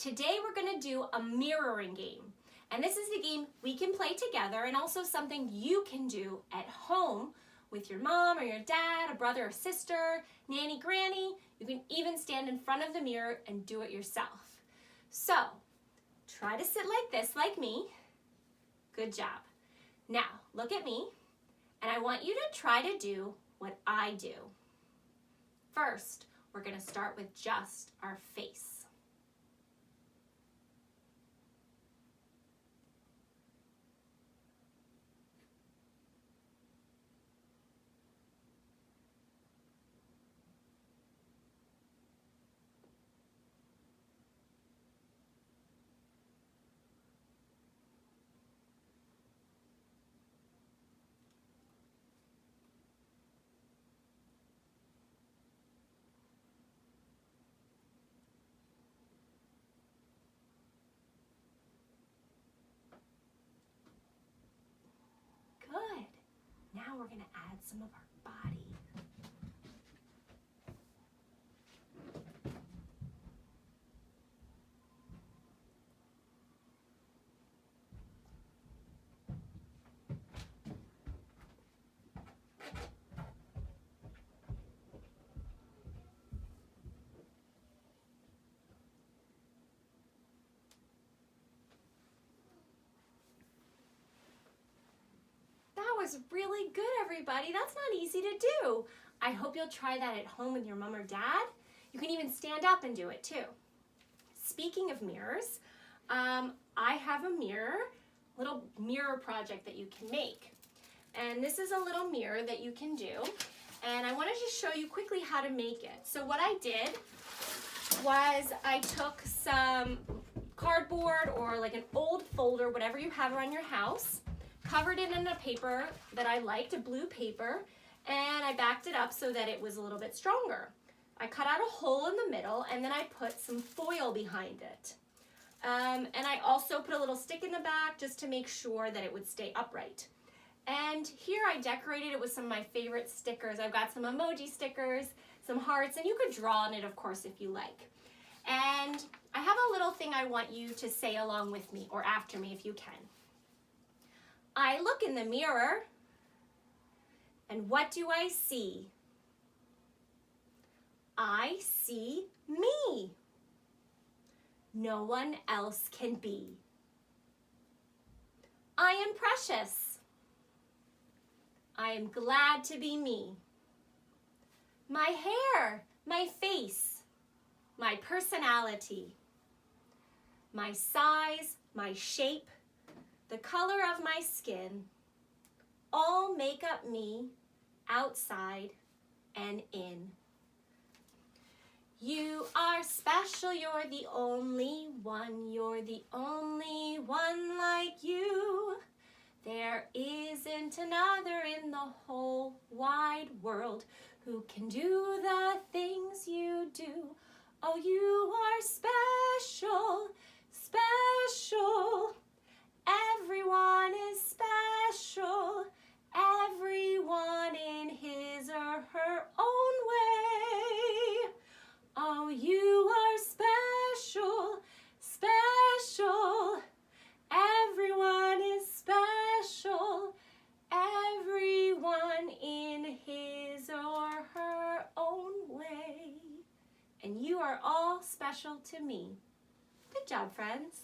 Today we're going to do a mirroring game. And this is the game we can play together and also something you can do at home with your mom or your dad, a brother or sister, nanny, granny. You can even stand in front of the mirror and do it yourself. So, try to sit like this, like me. Good job. Now, look at me, and I want you to try to do what I do. First, we're going to start with just our face. Good. Now we're going to add some of our body. That was really good, everybody. That's not easy to do. I hope you'll try that at home with your mom or dad. You can even stand up and do it too. Speaking of mirrors, I have a little mirror project that you can make. And this is a little mirror that you can do. And I want to just show you quickly how to make it. So what I did was I took some cardboard or like an old folder, whatever you have around your house, covered it in a paper that I liked, a blue paper, and I backed it up so that it was a little bit stronger. I cut out a hole in the middle, and then I put some foil behind it. And I also put a little stick in the back just to make sure that it would stay upright. And here I decorated it with some of my favorite stickers. I've got some emoji stickers, some hearts, and you could draw on it, of course, if you like. And I have a little thing I want you to say along with me, or after me if you can. I look in the mirror, and what do I see? I see me. No one else can be. I am precious. I am glad to be me. My hair, my face, my personality, my size, my shape, the color of my skin, all make up me outside and in. You are special, you're the only one like you. There isn't another in the whole wide world who can do the things you do. Oh, you are special, special. Everyone is special, everyone in his or her own way. Oh, you are special, special. Everyone is special, everyone in his or her own way. And you are all special to me. Good job, friends.